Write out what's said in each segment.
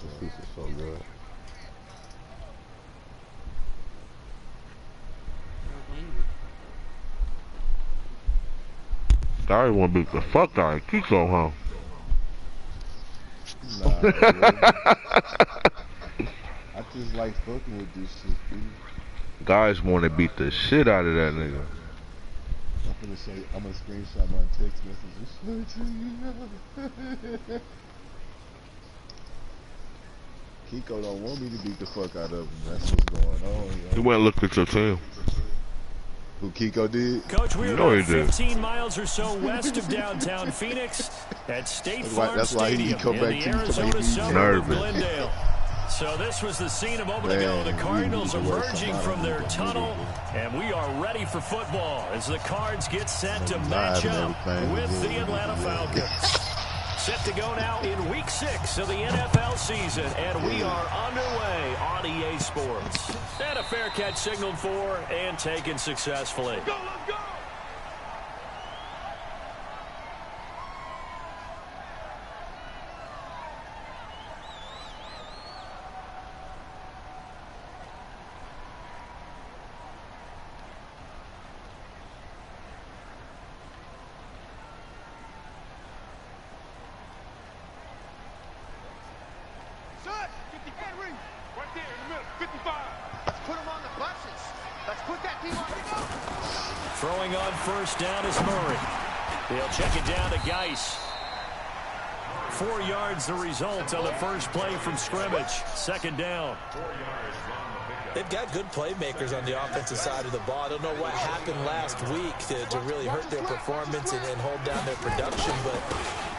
This piece is so good. I want to beat the fuck out of Kiko, huh? Nah, I just like fucking with this shit, dude. Guys want to beat the shit out of that nigga. I'm gonna say, I'm gonna screenshot my text message and show it to you. Kiko don't want me to beat the fuck out of him. That's what's going on. You went and looked at your team. Who Kiko did? Coach, we're about 15 miles or so west of downtown Phoenix at State Farm Stadium in the Arizona suburb of Glendale. So this was the scene a moment ago. The Cardinals emerging from their tunnel, and we are ready for football as the Cards get set to match up with the Atlanta Falcons. Set to go now in Week 6 of the NFL season, and we are underway on EA Sports. And a fair catch signaled for and taken successfully. Let's go, let's go! Throwing on first down is Murray. He'll check it down to Geis. 4 yards the result on the first play from scrimmage. Second down. They've got good playmakers on the offensive side of the ball. I don't know what happened last week to really hurt their performance and hold down their production, but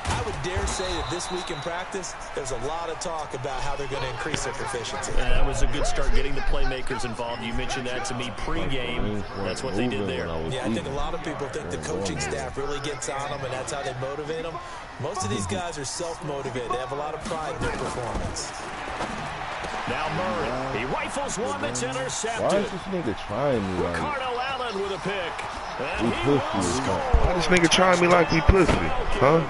I would dare say that this week in practice, there's a lot of talk about how they're going to increase their proficiency. That was a good start getting the playmakers involved. You mentioned that to me pregame. That's what they did there. Yeah, I think a lot of people think the coaching staff really gets on them, and that's how they motivate them. Most of these guys are self-motivated. They have a lot of pride in their performance. Now Murray, he rifles one that's intercepted. Why is this nigga trying me like Ricardo Allen with a pick. we pussy? Why this nigga trying me like we pussy? Huh?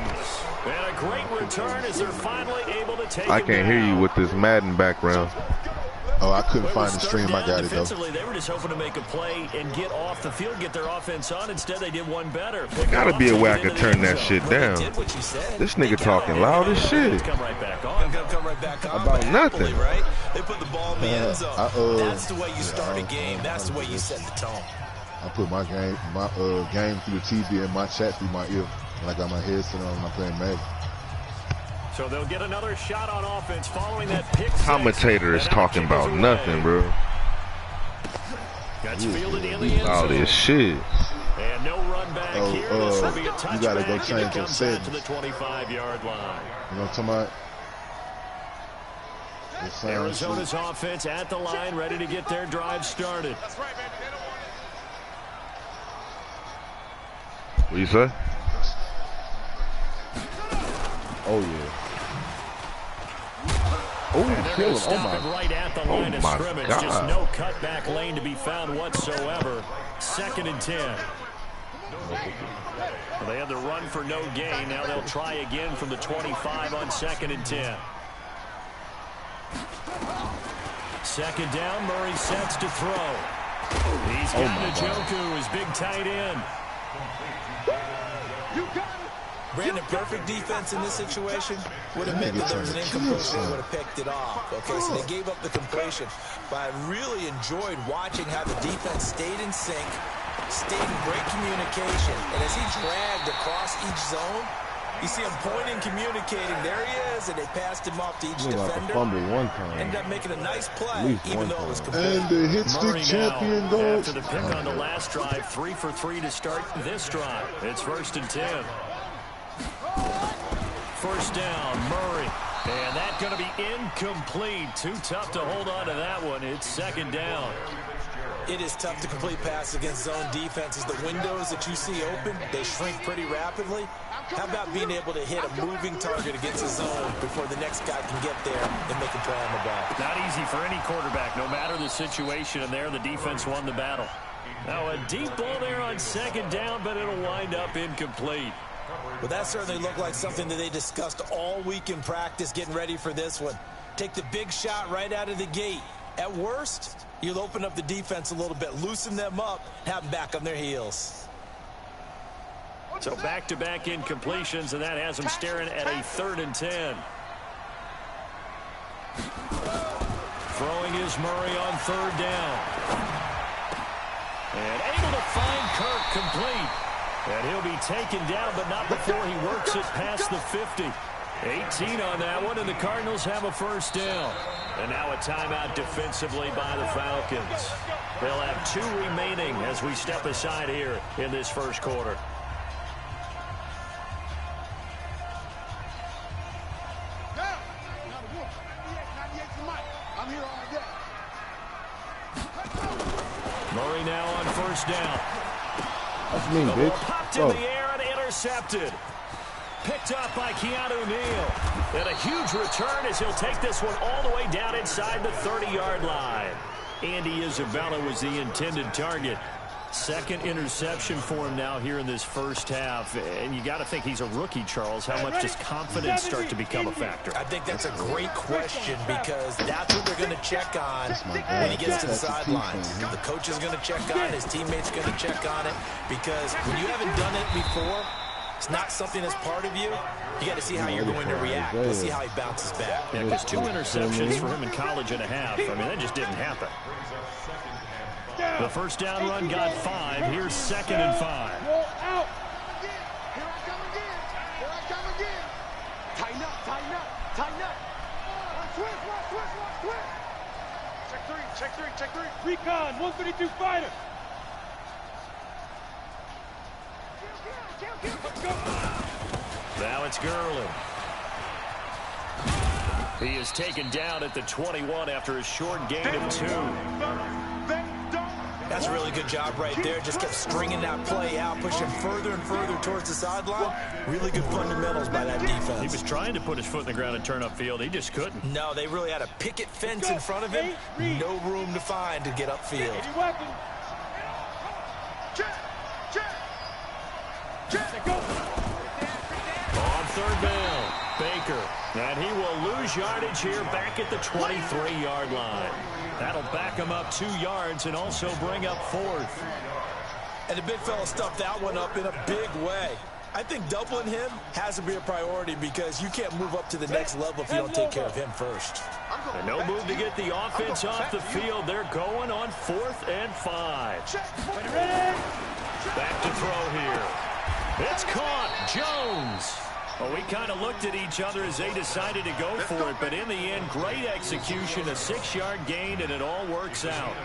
And a great return as they're finally able to take I can't hear you with this Madden background. Oh, I couldn't find the stream. I got it, though. They were just hoping to make a play and get off the field, get their offense on. Instead, they did one better. There gotta be a way I can turn that shit down. This nigga talking loud as shit. Come right back on. Come right back on. About nothing. Right? They put the ball in the end zone. That's the way you start a game. That's the way you set the tone. I put my game through the TV and my chat through my ear. And I got my headset on and I'm playing Madden. So they'll get another shot on offense following that pick. Commentator is talking about nothing, bro. Got fielded in the end zone. All this shit. And no run back here. This will be a touchback. You gotta go change your settings to the 25-yard line. You know what I'm talking about? Arizona's offense at the line, ready to get their drive started. What you say? And Oh yeah. they're going to stop it right at the line of scrimmage. God. Just no cutback lane to be found whatsoever. 2nd and 10. Well, they had the run for no gain. Now they'll try again from the 25 on 2nd and 10. 2nd down, Murray sets to throw. He's got Njoku, his big tight end. Brandon, perfect defense in this situation would have meant that there was an incompletion and would have picked it off. Okay, so they gave up the completion. But I really enjoyed watching how the defense stayed in sync, stayed in great communication. And as he dragged across each zone, you see him pointing, communicating. There he is, and they passed him off to each defender. One time. Ended up making a nice play, even though it was complete. And the hit stick champion goes. After the pick on the last drive, 3 for 3 to start this drive. It's 1st and 10. First down, Murray. And that's going to be incomplete. Too tough to hold on to that one. It's 2nd down. It is tough to complete pass against zone defenses. The windows that you see open, they shrink pretty rapidly. How about being able to hit a moving target against a zone before the next guy can get there and make a play on the ball? Not easy for any quarterback, no matter the situation. And there, the defense won the battle. Now, a deep ball there on 2nd down, but it'll wind up incomplete. But that certainly looked like something that they discussed all week in practice, getting ready for this one. Take the big shot right out of the gate. At worst, you'll open up the defense a little bit, loosen them up, have them back on their heels. So back-to-back incompletions, and that has them staring at a 3rd and 10. Throwing is Murray on 3rd down. And able to find Kirk complete. And he'll be taken down, but not before he works it past the 50. 18 on that one, and the Cardinals have a 1st down. And now a timeout defensively by the Falcons. They'll have 2 remaining as we step aside here in this 1st quarter. Murray now on 1st down. That's me, bitch. Popped in the air and intercepted. Picked up by Keanu Neal. And a huge return as he'll take this one all the way down inside the 30-yard line. Andy Isabella was the intended target. 2nd interception for him now here in this 1st half. And you got to think he's a rookie, Charles. How much does confidence start to become a factor? I think that's a great question because that's what they're going to check on when he gets to the sideline. The coach is going to check on it. His teammates are going to check on it because when you haven't done it before, it's not something that's part of you. You got to see how you're going to react. Let's see how he bounces back. Yeah, because 2 interceptions for him in college and a half. I mean, that just didn't happen. The 1st down run got 5. Here's 2nd and 5. Out. Here I come again. Here I come again. Tighten up, tighten up, tighten up. Switch. Check 3. Recon, 152 fighter. Now it's Gurley. He is taken down at the 21 after a short gain of 2. That's a really good job right there. Just kept stringing that play out, pushing further and further towards the sideline. Really good fundamentals by that defense. He was trying to put his foot in the ground and turn upfield. He just couldn't. No, they really had a picket fence in front of him. No room to find to get upfield. On 3rd down, Baker. And he will lose yardage here back at the 23-yard line. That'll back him up 2 yards and also bring up 4th. And the big fella stuffed that one up in a big way. I think doubling him has to be a priority because you can't move up to the next level if you don't take care of him first. And no move to get the offense off the field. They're going on 4th and 5. Back to throw here. It's caught. Jones. Well, we kind of looked at each other as they decided to go for it, but in the end, great execution, a 6-yard gain, and it all works out.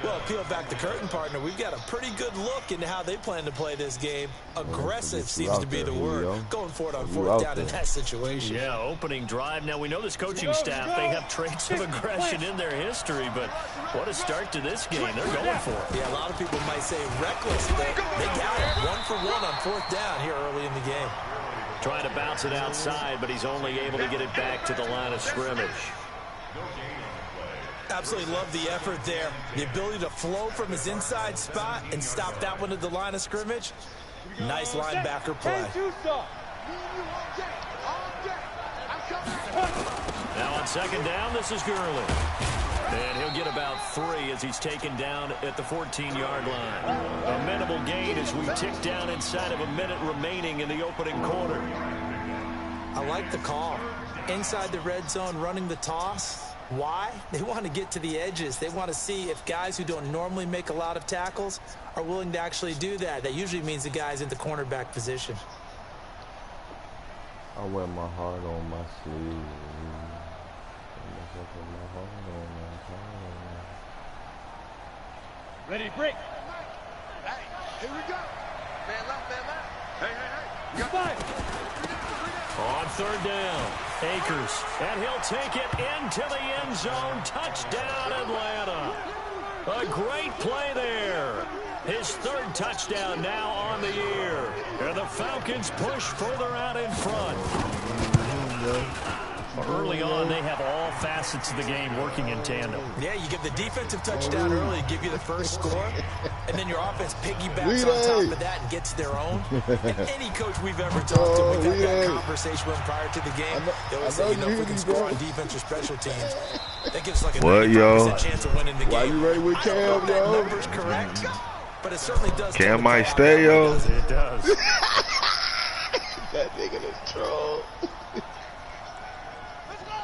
Well, peel back the curtain, partner. We've got a pretty good look into how they plan to play this game. Aggressive seems to be the word. Going for it on 4th down in that situation. Yeah, opening drive. Now, we know this coaching staff, they have traits of aggression in their history, but what a start to this game. They're going for it. Yeah, a lot of people might say reckless, but they got it. 1 for 1 on 4th down here early in the game. Trying to bounce it outside, but he's only able to get it back to the line of scrimmage. Absolutely love the effort there. The ability to flow from his inside spot and stop that one at the line of scrimmage. Nice linebacker play. Now on 2nd down, this is Gurley. And he'll get about 3 as he's taken down at the 14-yard line. A minimal gain as we tick down inside of a minute remaining in the opening quarter. I like the call. Inside the red zone, running the toss. Why? They want to get to the edges. They want to see if guys who don't normally make a lot of tackles are willing to actually do that. That usually means the guy's in the cornerback position. I wear my heart on my sleeve. Ready to break. Hey, here we go. Man left. Hey. You got 5. On 3rd down, Akers, and he'll take it into the end zone. Touchdown, Atlanta. A great play there. His 3rd touchdown now on the year. And the Falcons push further out in front. Early on, they have all facets of the game working in tandem. Yeah, you get the defensive touchdown early, give you the first score, and then your offense piggybacks on top of that and gets their own. And any coach we've ever talked to, we've had that conversation with prior to the game. They always say, if we can score on defense or special teams, that gives like a 95% chance of winning the game. Why you ready with Cam, I don't know if yo? that number's correct, but it certainly does. Cam might stay, yo. It does. That nigga is troll.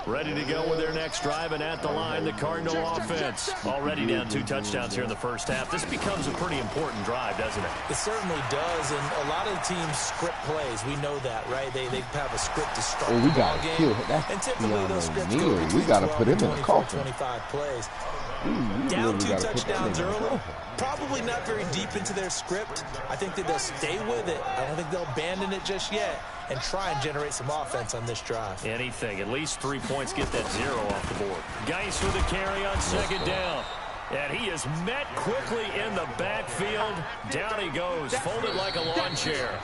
Ready to go with their next drive, and at the line, the Cardinal offense. Already down 2 touchdowns here in the first half. This becomes a pretty important drive, doesn't it? It certainly does, and a lot of teams script plays. We know that, right? They have a script to start the ball game. And typically those scripts go between 12 and 24, 25 plays. Down 2 touchdowns early. Probably not very deep into their script. I think that they'll stay with it. I don't think they'll abandon it just yet and try and generate some offense on this drive. Anything. At least 3 points, get that 0 off the board. Geis with a carry on second down. And he is met quickly in the backfield. Down he goes, folded like a lawn chair.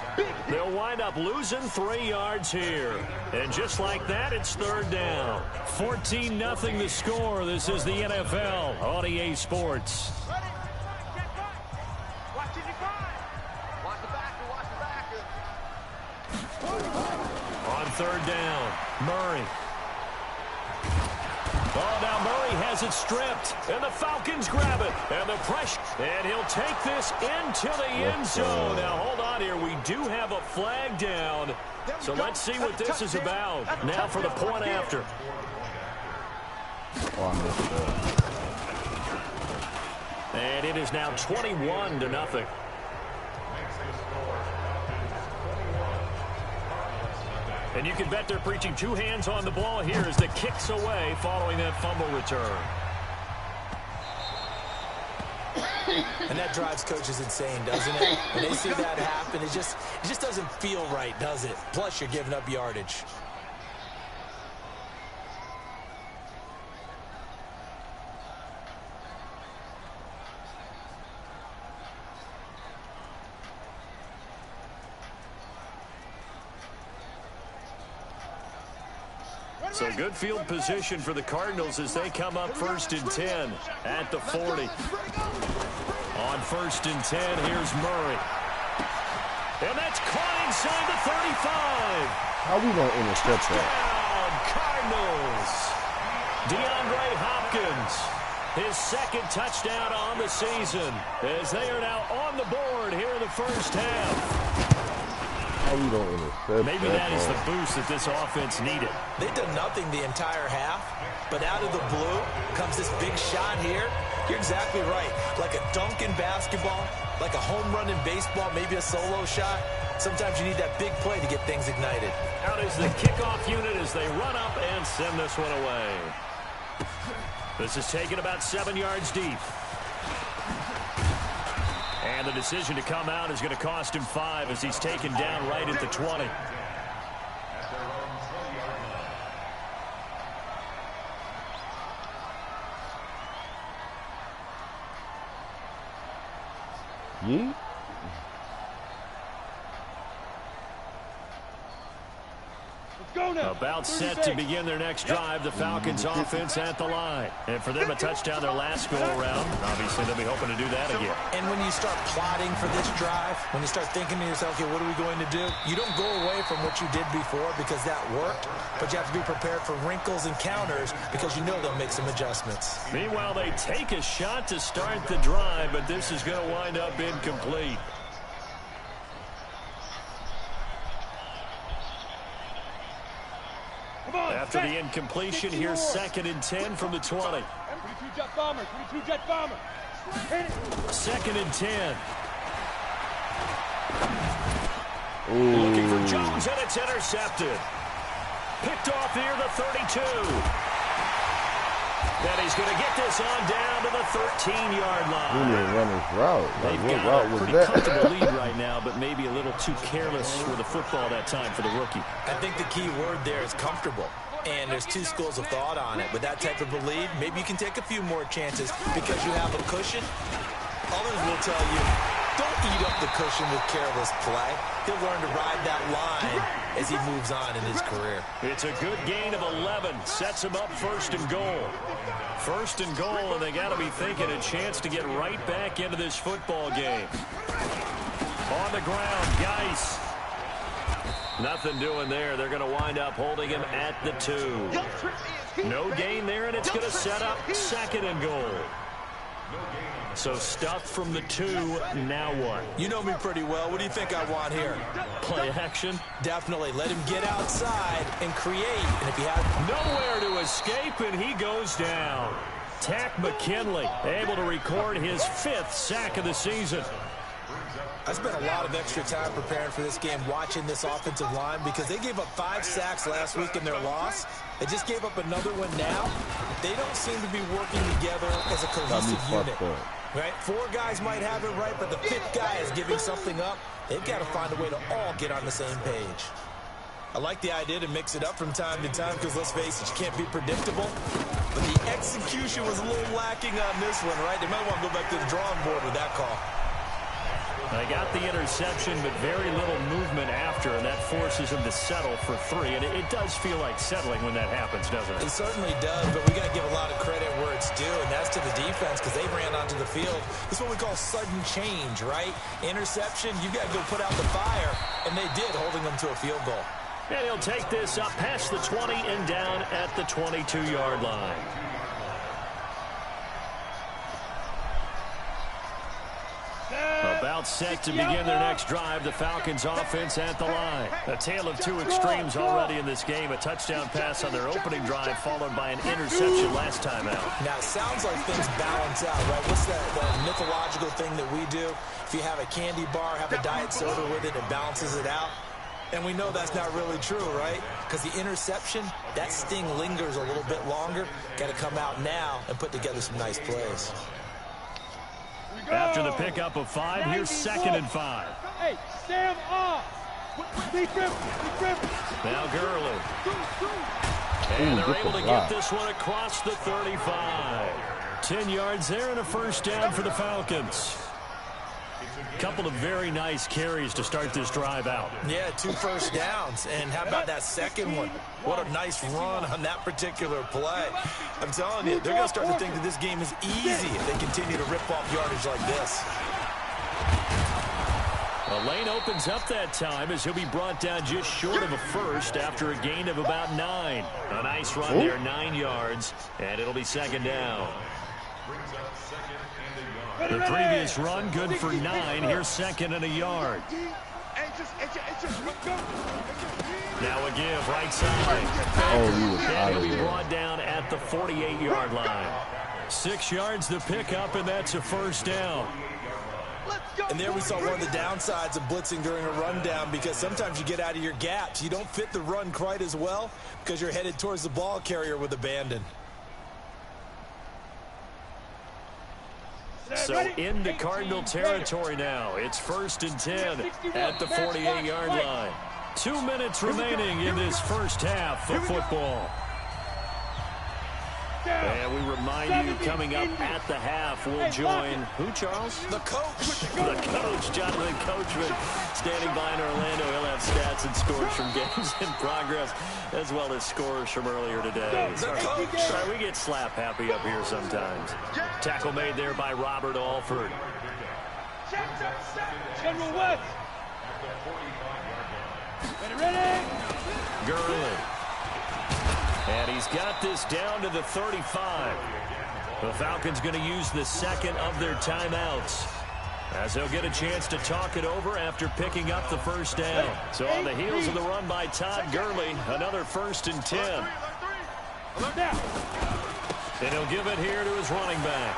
They'll wind up losing 3 yards here. And just like that, it's third down. 14-0 the score. This is the NFL on EA Sports. On third down, Murray. Oh, now Murray has it stripped, and the Falcons grab it, and the pressure, and he'll take this into the end zone. Now, hold on here. We do have a flag down, so let's see what this is about. Now for the point after. And it is now 21-0. And you can bet they're preaching 2 hands on the ball here as the kick's away following that fumble return. And that drives coaches insane, doesn't it? When they see that happen, it just doesn't feel right, does it? Plus, you're giving up yardage. So good field position for the Cardinals as they come up 1st and 10 at the 40. On 1st and 10, here's Murray. And that's caught inside the 35. How we gonna intercept that? Cardinals. DeAndre Hopkins, his 2nd touchdown on the season as they are now on the board here in the first half. How we gonna intercept Maybe that is the boost that this offense needed. They've done nothing the entire half, but out of the blue comes this big shot here. You're exactly right. Like a dunk in basketball, like a home run in baseball, maybe a solo shot. Sometimes you need that big play to get things ignited. Out is the kickoff unit as they run up and send this one away. This is taken about 7 yards deep. And the decision to come out is going to cost him 5 as he's taken down right at the 20. Yeet. About set to begin their next drive, the Falcons offense at the line. And for them, a touchdown their last go-around. Obviously, they'll be hoping to do that again. And when you start plotting for this drive, when you start thinking to yourself, okay, what are we going to do? You don't go away from what you did before because that worked, but you have to be prepared for wrinkles and counters because you know they'll make some adjustments. Meanwhile, they take a shot to start the drive, but this is going to wind up incomplete. After the incompletion, here's 2nd and 10 from the 20. 22 Jet Bomber, 22 Jet Bomber. 2nd and 10. Ooh. Looking for Jones, and it's intercepted. Picked off here, the 32. And he's going to get this on down to the 13-yard line. He didn't run his route. Like, They've what got route a was pretty that? comfortable lead right now, but maybe a little too careless with the football that time for the rookie. I think the key word there is comfortable. And there's 2 schools of thought on it. With that type of a lead, maybe you can take a few more chances because you have a cushion. Others will tell you, Don't eat up the cushion with careless play. He'll learn to ride that line as he moves on in his career. It's a good gain of 11. Sets him up 1st and goal. 1st and goal, and they got to be thinking a chance to get right back into this football game. On the ground, Geis. Nothing doing there. They're going to wind up holding him at the 2. No gain there, and it's going to set up 2nd and goal. So stuffed from the 2, now what? You know me pretty well. What do you think I want here? Play action? Definitely. Let him get outside and create. And if he has nowhere to escape, and he goes down. Takk McKinley able to record his 5th sack of the season. I spent a lot of extra time preparing for this game, watching this offensive line, because they gave up 5 sacks last week in their loss. They just gave up another one now. They don't seem to be working together as a cohesive unit. Right? 4 guys might have it right, but the 5th guy is giving something up. They've got to find a way to all get on the same page. I like the idea to mix it up from time to time because, let's face it, you can't be predictable. But the execution was a little lacking on this one, right? They might want to go back to the drawing board with that call. They got the interception, but very little movement after, and that forces him to settle for 3. And it does feel like settling when that happens, doesn't it? It certainly does, but we got to give a lot of credit where it's due, and that's to the defense because they ran onto the field. This is what we call sudden change, right? Interception, you got to go put out the fire, and they did, holding them to a field goal. And he'll take this up past the 20 and down at the 22-yard line. About set to begin their next drive. The Falcons offense at the line. A tale of 2 extremes already in this game. A touchdown pass on their opening drive followed by an interception last time out. Now, it sounds like things balance out, right? What's that mythological thing that we do? If you have a candy bar, have a diet soda with it, it balances it out. And we know that's not really true, right? Because the interception, that sting lingers a little bit longer. Got to come out now and put together some nice plays. After the pickup of 5, here's 2nd and 5. Hey, stand off. Now Gurley. And they're able to get this one across the 35. 10 yards there and a 1st down for the Falcons. Couple of very nice carries to start this drive out. Yeah, 2 1st downs. And how about that second one? What a nice run on that particular play. I'm telling you, they're going to start to think that this game is easy if they continue to rip off yardage like this. The lane opens up that time as he'll be brought down just short of a 1st after a gain of about 9. A nice run there, 9 yards, and it'll be 2nd down. The previous run, good for 9. Here's 2nd and a yard. Now a give, right side. And he'll be brought down at the 48-yard line. 6 yards the pickup, and that's a 1st down. And there we saw one of the downsides of blitzing during a rundown, because sometimes you get out of your gaps. You don't fit the run quite as well because you're headed towards the ball carrier with abandon. So into Cardinal territory now. It's 1st and 10 at the 48-yard line. 2 minutes remaining in this first half of football. And we remind you, coming up at the half, we'll join who, Charles? The coach. The coach, Jonathan Coachman, standing by in Orlando. He'll have stats and scores from games in progress, as well as scores from earlier today. Sorry, we get slap happy up here sometimes. Tackle made there by Robert Alford. General West. Ready? Gurley. And he's got this down to the 35. The Falcons going to use the 2nd of their timeouts, as they'll get a chance to talk it over after picking up the 1st down. So on the heels of the run by Todd Gurley, another 1st and 10. And he'll give it here to his running back.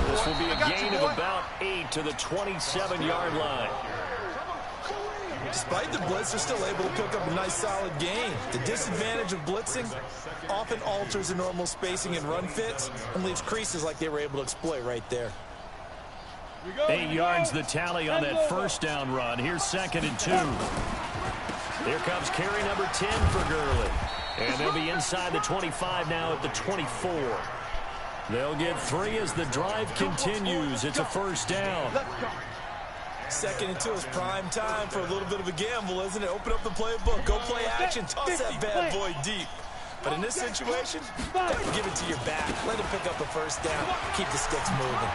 This will be a gain of about 8 to the 27-yard line. Despite the blitz, they're still able to pick up a nice solid gain. The disadvantage of blitzing often alters the normal spacing and run fits and leaves creases like they were able to exploit right there. 8 yards the tally on that 1st down run. Here's 2nd and 2. Here comes carry number 10 for Gurley. And they'll be inside the 25 now at the 24. They'll get 3 as the drive continues. It's a first down. Second and 2 is prime time for a little bit of a gamble, isn't it? Open up the playbook, go play action, toss that bad boy deep. But in this situation, give it to your back. Let him pick up a first down. Keep the sticks moving.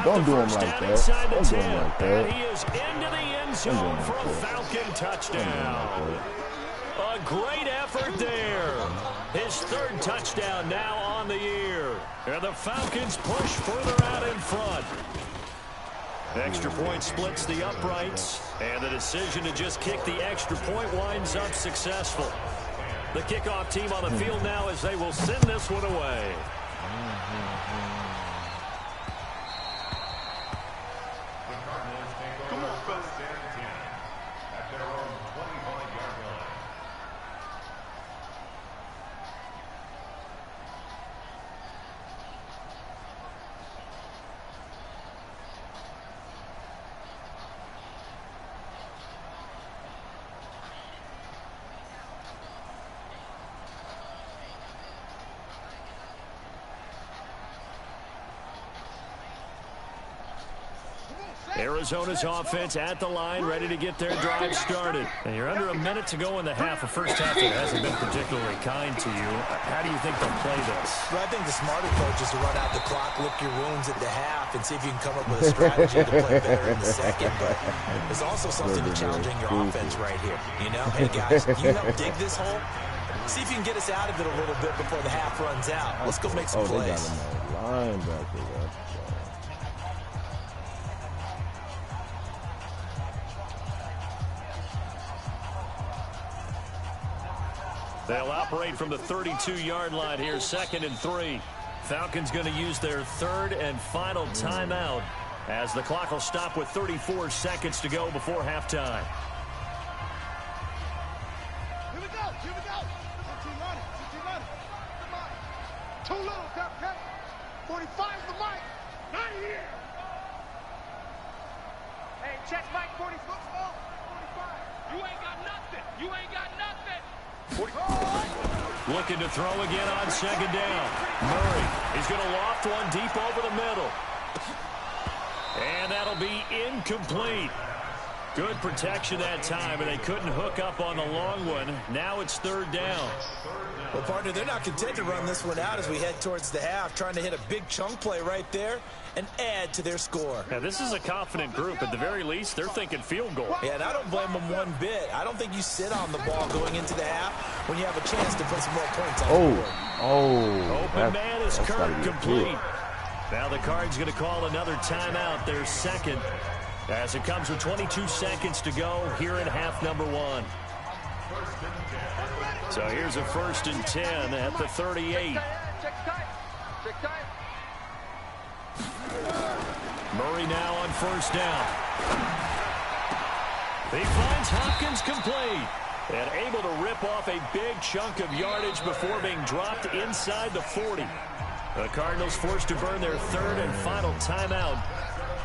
Don't do him like that. Don't do him like that. And he is into the end zone for a Falcon touchdown. A great effort there. His 3rd touchdown now on the year. And the Falcons push further out in front. Extra point splits the uprights. And the decision to just kick the extra point winds up successful. The kickoff team on the field now as they will send this one away. Arizona's offense at the line, ready to get their drive started. And you're under a minute to go in the half. A first half that hasn't been particularly kind to you. How do you think they'll play this? Well, I think the smarter approach is to run out the clock, lick your wounds at the half, and see if you can come up with a strategy to play better in the second. But there's also something to challenging your offense right here. You know, hey, guys, you help dig this hole. See if you can get us out of it a little bit before the half runs out. Let's go make some plays. They got him linebacker. They'll operate from the 32-yard line here, 2nd and 3. Falcons going to use their 3rd and final timeout as the clock will stop with 34 seconds to go before halftime. Here we go. Here we go. Too running. Come on. Too little, Cupcake. 45 is the mic. Not here. Hey, check Mike 40 football. 45. You ain't got nothing. You ain't got nothing. Looking to throw again on 2nd down. Murray is going to loft one deep over the middle. And that'll be incomplete. Good protection that time, and they couldn't hook up on the long one. Now it's 3rd down. Well, partner, they're not content to run this one out as we head towards the half, trying to hit a big chunk play right there and add to their score. Now, this is a confident group. At the very least, they're thinking field goal. Yeah, and I don't blame them one bit. I don't think you sit on the ball going into the half when you have a chance to put some more points on the board. Open man is Kirk, complete. Now the Cards going to call another timeout, their 2nd, as it comes with 22 seconds to go here in half number 1. So here's a 1st and 10 at the 38. Murray now on 1st down. He finds Hopkins complete and able to rip off a big chunk of yardage before being dropped inside the 40. The Cardinals forced to burn their 3rd and final timeout,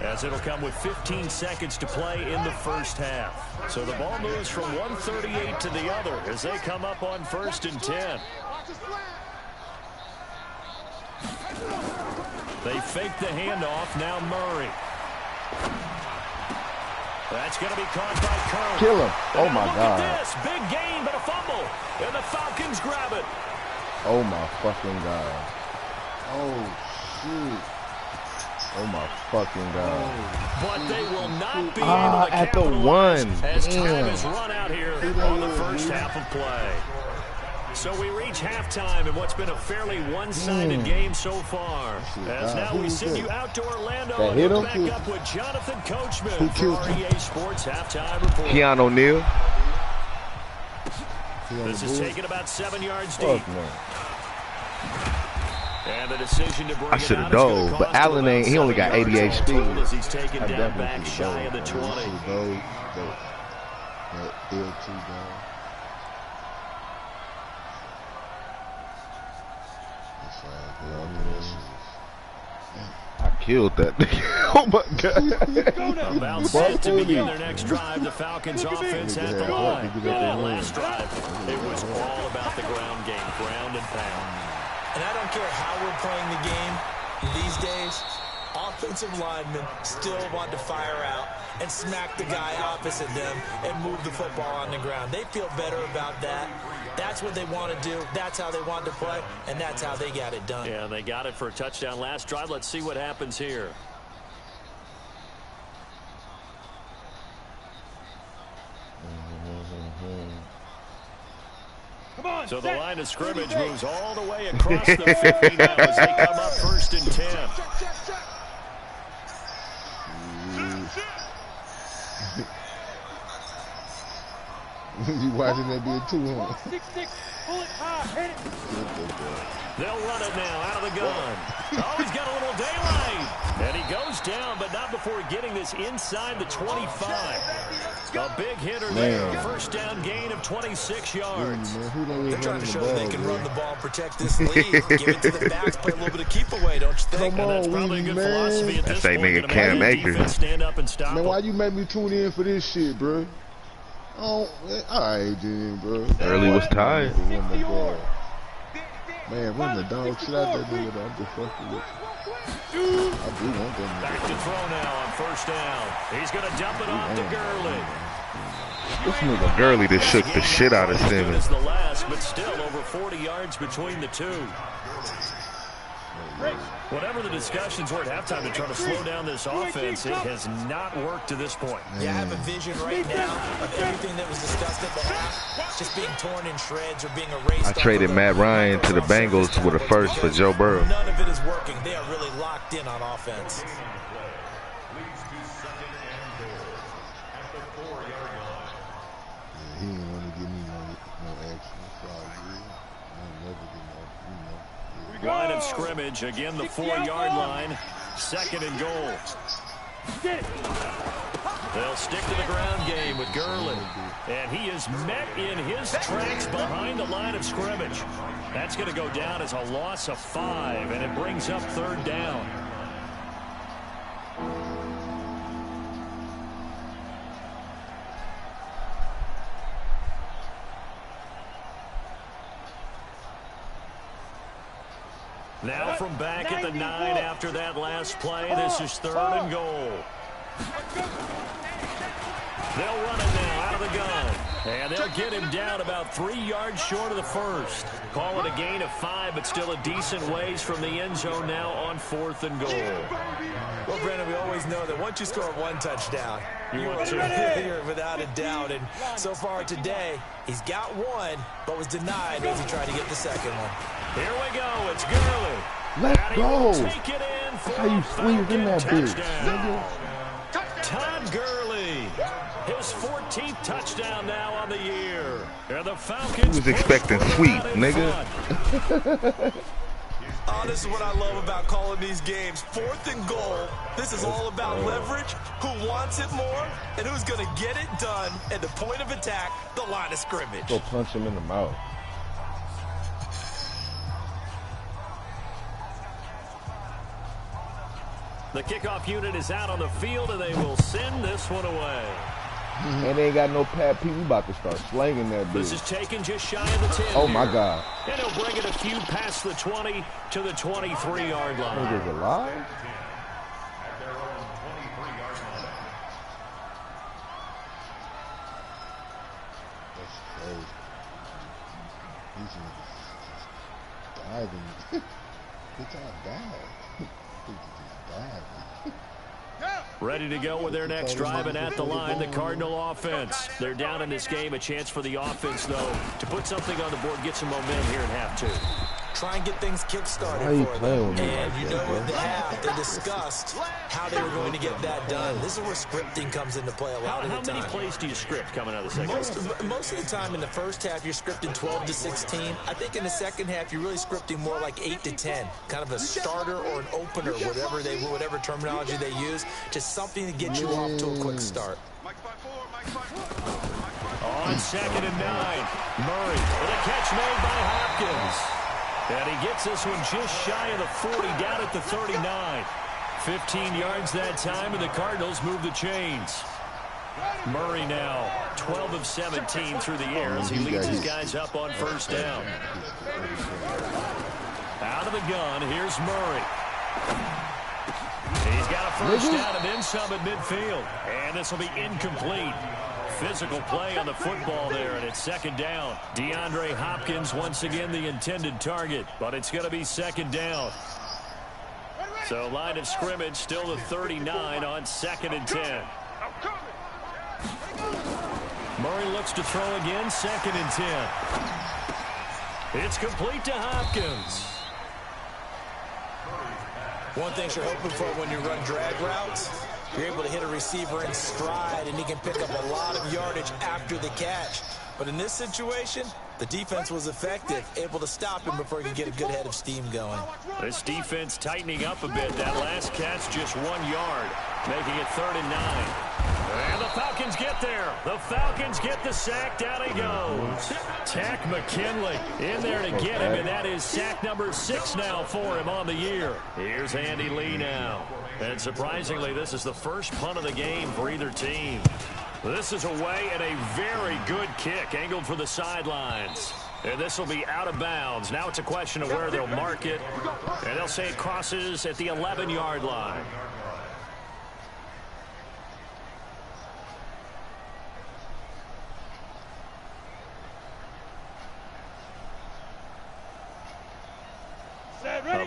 as it'll come with 15 seconds to play in the first half. So the ball moves from 138 to the other as they come up on 1st and 10. They fake the handoff. Now Murray. That's going to be caught by Kirk. Kill him. Oh, my God. Look at this. Big gain, but a fumble. And the Falcons grab it. Oh, my fucking God. Oh, shoot. Oh, my fucking God. But they will not be able to at the capitalize one. as time is run out here on the first half of play. So we reach halftime in what's been a fairly one-sided game so far. As now we send you out to Orlando and we're back up with Jonathan Coachman for EA Sports Halftime Report. Keanu Neal. This is taken about 7 yards deep. And the decision to bring I should have dove, but Allen ain't. He only got 88 speed. As he's taken down back shy of the 20. I killed that nigga. Oh my God. About set to begin their next drive. The Falcons offense at the line. In that last drive, it was all about the ground game, ground and pound. And I don't care how we're playing the game these days, offensive linemen still want to fire out and smack the guy opposite them and move the football on the ground. They feel better about that. That's what they want to do. That's how they want to play, and that's how they got it done. Yeah, they got it for a touchdown last drive. Let's see what happens here. So the line of scrimmage moves all the way across the 50 now as they come up 1st and 10. You watching that be too long. They'll run it now out of the gun. Oh, he's got a little daylight. And he goes down, but not before getting this inside the 25. A big hitter there. 1st down gain of 26 yards. They're trying to show that they can run the ball and protect this lead. Give it to the backs, play a little bit of keep away, don't you think? And that's probably a good philosophy at this point. Nigga Cam Akers. Stand up and stop. Man, why you make me tune in for this shit, bro? Oh, alright then, bro. Early was tired. Man, run the dog shit out that nigga. I'm just fucking with you. I do want that nigga. Back to throw now on 1st down. He's going to dump it off to Gurley. This nigga Gurley just shook the shit out of Simmons. As the last, but still over 40 yards between the two. Whatever the discussions were at halftime to try to slow down this offense, it has not worked to this point. Yeah, I have a vision right now of everything that was discussed at the half just being torn in shreds or being erased. I traded Matt Ryan to the Bengals with a first for Joe Burrow. None of it is working. They are really locked in on offense. He didn't want to give me no action. So I'll never get no, Line of scrimmage, again the 4-yard line. 2nd and goal. They'll stick to the ground game with Gurley. And he is met in his tracks behind the line of scrimmage. That's going to go down as a loss of 5, and it brings up 3rd down. Now from back at the 9 after that last play, this is 3rd and goal. They'll run it now out of the gun. And they'll get him down about 3 yards short of the first. Call it a gain of 5, but still a decent ways from the end zone now on 4th and goal. Well, Brandon, we always know that once you score 1 touchdown, you're without a doubt. And so far today, he's got 1, but was denied as he tried to get the 2nd one. Here we go. It's Gurley. Let's go. Take it in for how you squeeze in that bitch, nigga. Todd Gurley. His 14th touchdown now on the year. And the Falcons. He was expecting sweet, nigga. Oh, this is what I love about calling these games. 4th and goal. This is all about leverage, who wants it more, and who's going to get it done at the point of attack, the line of scrimmage. Go punch him in the mouth. The kickoff unit is out on the field, and they will send this one away. And they ain't got no pad P. We about to start slanging that bitch. This is taken just shy of the 10. Oh, my God. And he'll bring it a few past the 20 to the 23-yard line. Niggas alive? That's crazy. These niggas diving. Bitch, I dive. Diving. Ready to go with their next drive, and at the line, the Cardinal offense. They're down in this game. A chance for the offense, though, to put something on the board, get some momentum here in half 2. Try and get things kick-started for them. And you know, in the half, they discussed how they were going to get that done. This is where scripting comes into play a lot of the time. How many plays do you script coming out of the second? Most of the time in the first half, you're scripting 12 to 16. I think in the second half, you're really scripting more like 8 to 10. Kind of a starter or an opener, whatever terminology they use, just something to get you off to a quick start. On 2nd and 9, Murray with a catch made by Hopkins. And he gets this one just shy of the 40, down at the 39. 15 yards that time, and the Cardinals move the chains. Murray now 12 of 17 through the air as he leads his guys up on 1st down. Out of the gun, here's Murray. He's got a first down and then some at midfield. And this will be incomplete. Physical play on the football there, and it's second down. DeAndre Hopkins once again the intended target, but it's going to be second down. So line of scrimmage still the 39 on 2nd and 10. Murray looks to throw again, 2nd and 10. It's complete to Hopkins. One thing you're hoping for when you run drag routes, you're able to hit a receiver in stride, and he can pick up a lot of yardage after the catch. But in this situation, the defense was effective, able to stop him before he could get a good head of steam going. This defense tightening up a bit. That last catch just 1 yard, making it 3rd and 9. And the Falcons get there. The Falcons get the sack. Down he goes. Takk McKinley in there to get him, and that is sack number 6 now for him on the year. Here's Andy Lee now. And surprisingly, this is the first punt of the game for either team. This is away and a very good kick angled for the sidelines. And this will be out of bounds. Now it's a question of where they'll mark it. And they'll say it crosses at the 11-yard line.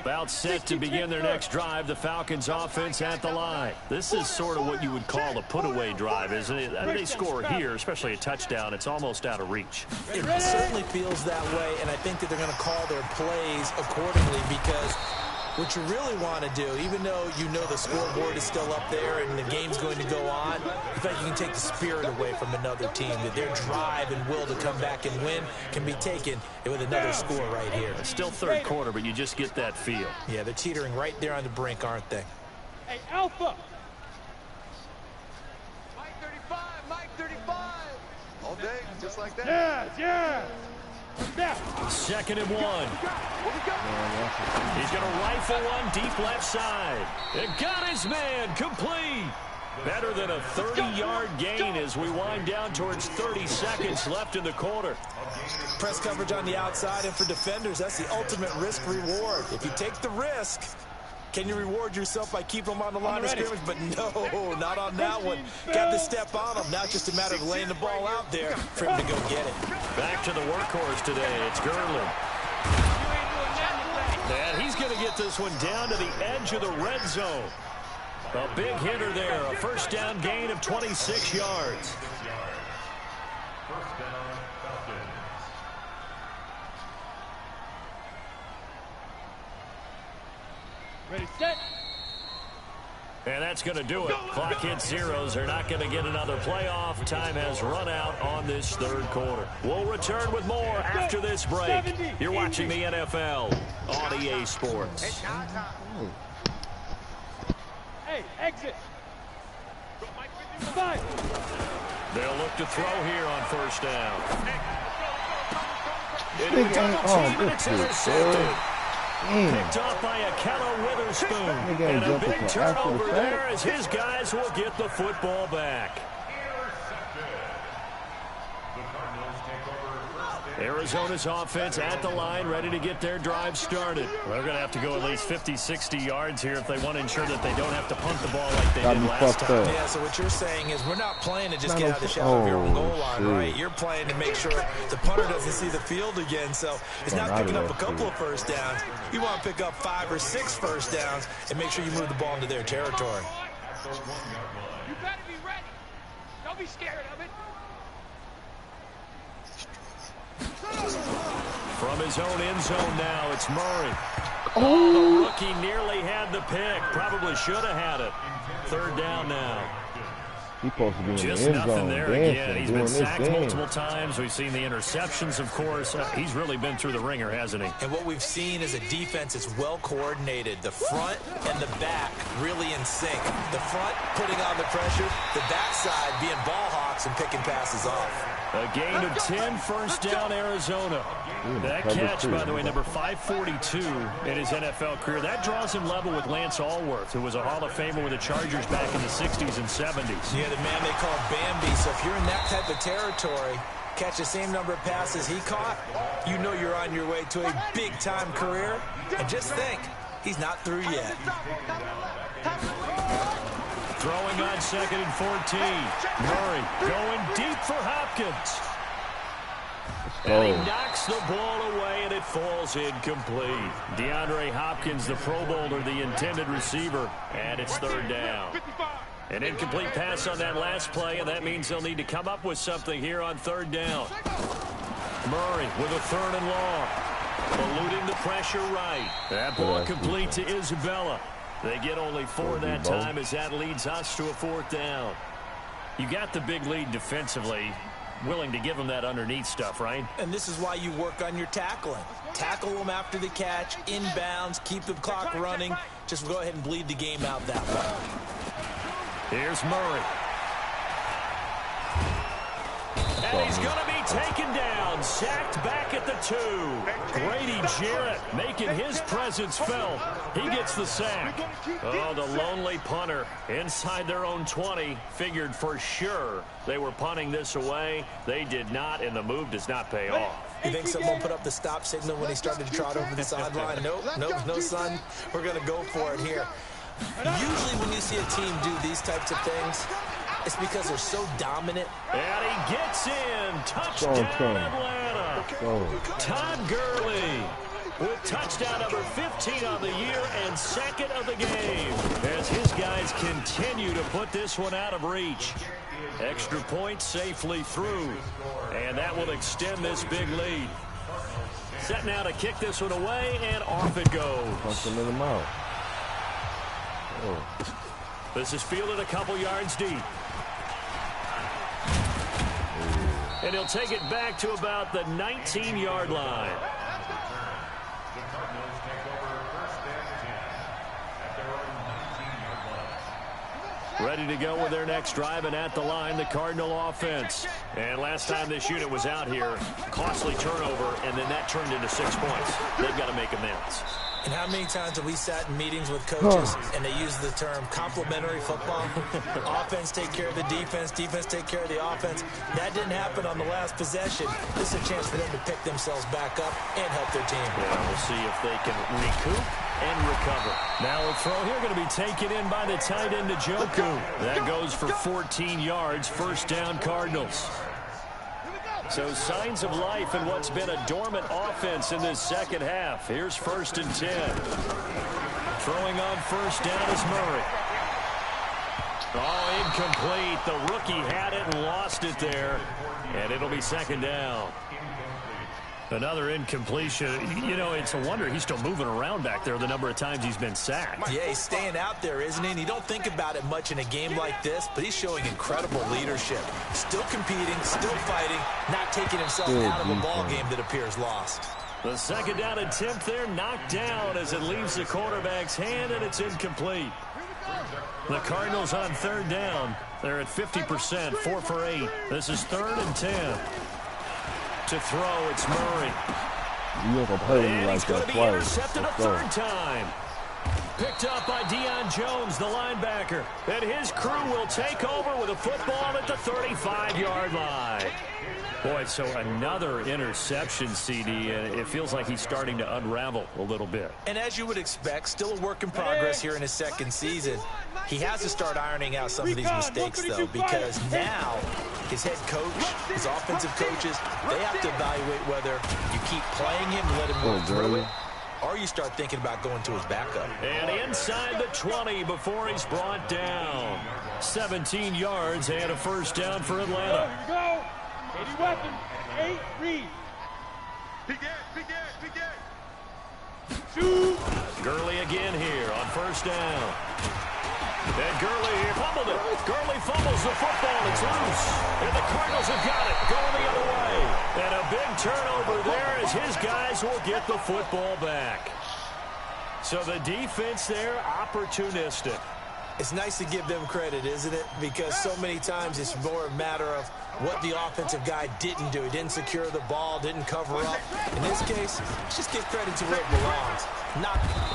About set to begin their next drive, the Falcons offense at the line. This is sort of what you would call a put-away drive, isn't it? I mean, they score here, especially a touchdown. It's almost out of reach. It certainly feels that way, and I think that they're going to call their plays accordingly, because what you really want to do, even though you know the scoreboard is still up there and the game's going to go on, in fact, you can take the spirit away from another team, that their drive and will to come back and win can be taken with another score right here. It's still third quarter, but you just get that feel. Yeah, they're teetering right there on the brink, aren't they? Hey, Alpha! Mike 35, Mike 35! All day, just like that. Yeah! 2nd and 1. He's going to rifle one deep left side. It got his man complete. Better than a 30-yard gain as we wind down towards 30 seconds left in the quarter. Press coverage on the outside, and for defenders, that's the ultimate risk-reward. If you take the risk, can you reward yourself by keeping them on the line of scrimmage? But no, not on that one. Got to step on them. Now it's just a matter of laying the ball out there for him to go get it. Back to the workhorse today. It's Gurley. And he's going to get this one down to the edge of the red zone. A big hitter there. A first down gain of 26 yards. Ready, set. And that's going to do it. Clock hits zeros. They're not going to get another playoff. Time has run out on this third quarter. We'll return with more after this break. You're watching the NFL on EA Sports. Hey, exit. They'll look to throw here on first down. It's intercepted. Picked off by Ahkello Witherspoon. And a big turnover there as his guys will get the football back. Arizona's offense at the line, ready to get their drive started. They're going to have to go at least 50, 60 yards here if they want to ensure that they don't have to punt the ball like they did last time. Yeah, so what you're saying is we're not playing to just get out of the shadow of your own goal line, right? You're playing to make sure the punter doesn't see the field again. So it's not picking up a couple of first downs. You want to pick up 5 or 6 first downs and make sure you move the ball into their territory. You better be ready. Don't be scared of it. From his own end zone now, it's Murray. The rookie nearly had the pick. Probably should have had it. Third down now. He's supposed to be in Just the end nothing zone there dancing, again. He's been sacked game. multiple times. We've seen the interceptions, of course. He's really been through the ringer, hasn't he? And what we've seen is a defense that's well coordinated. The front and the back really in sync. The front putting on the pressure, the backside being ball hawks and picking passes off. A gain of 10, first down, Arizona. That catch, by the way, number 542 in his NFL career. That draws him level with Lance Allworth, who was a Hall of Famer with the Chargers back in the 60s and 70s. Yeah, the man they call Bambi. So if you're in that type of territory, catch the same number of passes he caught, you know you're on your way to a big-time career. And just think, he's not through yet. Throwing on 2nd and 14. Murray going deep for Hopkins. And he knocks the ball away, and it falls incomplete. DeAndre Hopkins, the Pro Bowler, the intended receiver, and it's 3rd down. An incomplete pass on that last play, and that means they'll need to come up with something here on 3rd down. Murray with a 3rd and long. Eluding the pressure right. That ball complete to Isabella. They get only 4 that time as that leads us to a 4th down. You got the big lead defensively. Willing to give them that underneath stuff, right? And this is why you work on your tackling. Tackle them after the catch, inbounds, keep the clock running. Just go ahead and bleed the game out that way. Here's Murray. And he's going to be taken down, sacked back at the 2. Grady Jarrett making his presence felt. He gets the sack. Oh, the lonely punter inside their own 20. Figured for sure they were punting this away. They did not, and the move does not pay off. You think someone put up the stop signal when he started to trot over the sideline? Nope, no, son. We're going to go for it here. Usually when you see a team do these types of things, it's because they're so dominant. And he gets in. Touchdown, Atlanta. Todd Gurley with touchdown number 15 on the year and 2nd of the game as his guys continue to put this one out of reach. Extra point safely through, and that will extend this big lead. Set now to kick this one away, and off it goes. This is fielded a couple yards deep. And he'll take it back to about the 19-yard line. Ready to go with their next drive, and at the line, the Cardinal offense. And last time this unit was out here, costly turnover, and then that turned into 6 points. They've got to make amends. And how many times have we sat in meetings with coaches and they use the term complementary football? Offense take care of the defense, defense take care of the offense. That didn't happen on the last possession. This is a chance for them to pick themselves back up and help their team. Yeah, we'll see if they can recoup and recover. Now a throw here going to be taken in by the tight end Njoku. That goes for 14 yards, 1st down Cardinals. So signs of life in what's been a dormant offense in this 2nd half. Here's 1st and 10. Throwing on 1st down is Murray. Oh, incomplete. The rookie had it and lost it there. And it'll be 2nd down. Another incompletion. You know, it's a wonder he's still moving around back there the number of times he's been sacked. Yeah, he's staying out there, isn't he? And you don't think about it much in a game like this, but he's showing incredible leadership. Still competing, still fighting, not taking himself out of a ball game that appears lost. The 2nd down attempt there knocked down as it leaves the quarterback's hand, and it's incomplete. The Cardinals on 3rd down. They're at 50%, 4 for 8. This is 3rd and 10. To throw, it's Murray. And he's going to be intercepted a 3rd time. Picked up by Deion Jones, the linebacker. And his crew will take over with a football at the 35-yard line. Boy, so another interception, CD, and it feels like he's starting to unravel a little bit. And as you would expect, still a work in progress here in his 2nd season. He has to start ironing out some of these mistakes, though, because now his head coach, his offensive coaches, they have to evaluate whether you keep playing him and let him move through it, or you start thinking about going to his backup. And inside the 20 before he's brought down. 17 yards and a 1st down for Atlanta. Here we go. 80 weapons. 8 read. Shoot. Gurley again here on 1st down. And Gurley fumbled it. Gurley fumbles the football. It's loose. And the Cardinals have got it. Going the other way. And a big turnover there as his guys will get the football back. So the defense there, opportunistic. It's nice to give them credit, isn't it? Because so many times it's more a matter of what the offensive guy didn't do. He didn't secure the ball, didn't cover up. In this case, just give credit to where it belongs.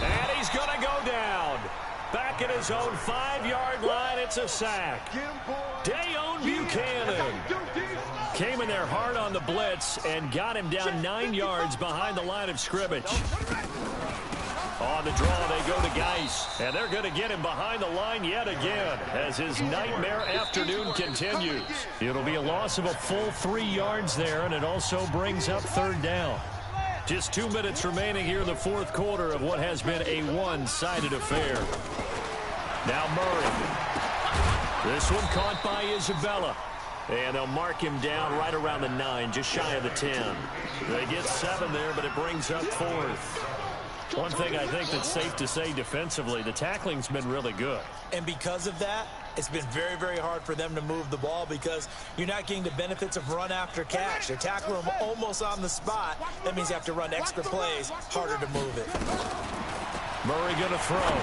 And he's going to go down. Back at his own 5-yard line, it's a sack. Dayon Buchanan came in there hard on the blitz and got him down 9 yards behind the line of scrimmage. On the draw, they go to Geis, and they're going to get him behind the line yet again as his nightmare afternoon continues. It'll be a loss of a full 3 yards there, and it also brings up third down. Just 2 minutes remaining here in the fourth quarter of what has been a one-sided affair. Now Murray. This one caught by Isabella. And they'll mark him down right around the 9, just shy of the 10. They get 7 there, but it brings up fourth. One thing I think that's safe to say defensively, the tackling's been really good. And because of that, it's been very, very hard for them to move the ball because you're not getting the benefits of run after catch. They tackle them almost on the spot. That means you have to run extra plays, harder to move it. Murray going to throw.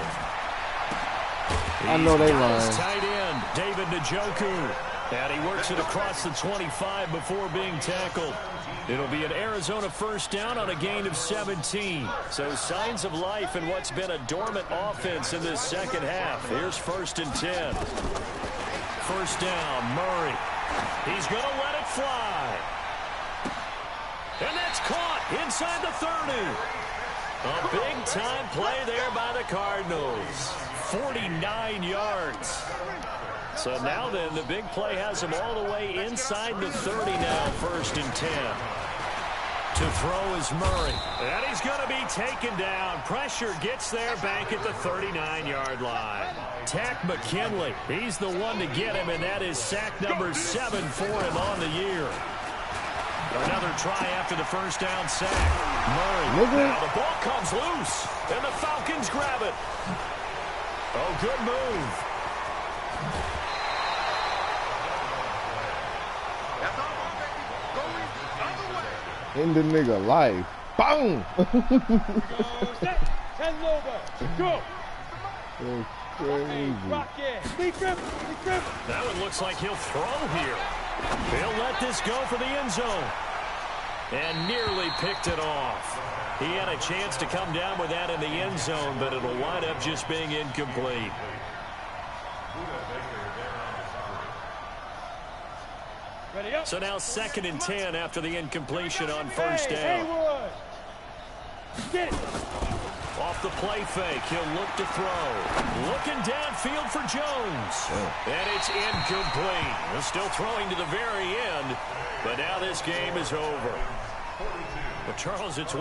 I know they lying. Tight end, David Njoku. And he works it across the 25 before being tackled. It'll be an Arizona first down on a gain of 17. So signs of life in what's been a dormant offense in this second half. Here's 1st and 10. First down, Murray. He's going to let it fly. And that's caught inside the 30. A big-time play there by the Cardinals. 49 yards. So now then, the big play has him all the way inside the 30 now, 1st and 10. To throw is Murray. And he's going to be taken down. Pressure gets there back at the 39-yard line. Takk McKinley, he's the one to get him, and that is sack number 7 for him on the year. Another try after the first down sack. Murray. Now the ball comes loose, and the Falcons grab it. Oh, good move. In the nigga life. Boom! Go! That one looks like he'll throw here. He'll let this go for the end zone. And nearly picked it off. He had a chance to come down with that in the end zone, but it'll wind up just being incomplete. So now 2nd and 10 after the incompletion on first down. Off the play fake, he'll look to throw. Looking downfield for Jones. And it's incomplete. They're still throwing to the very end, but now this game is over. But Charles, it's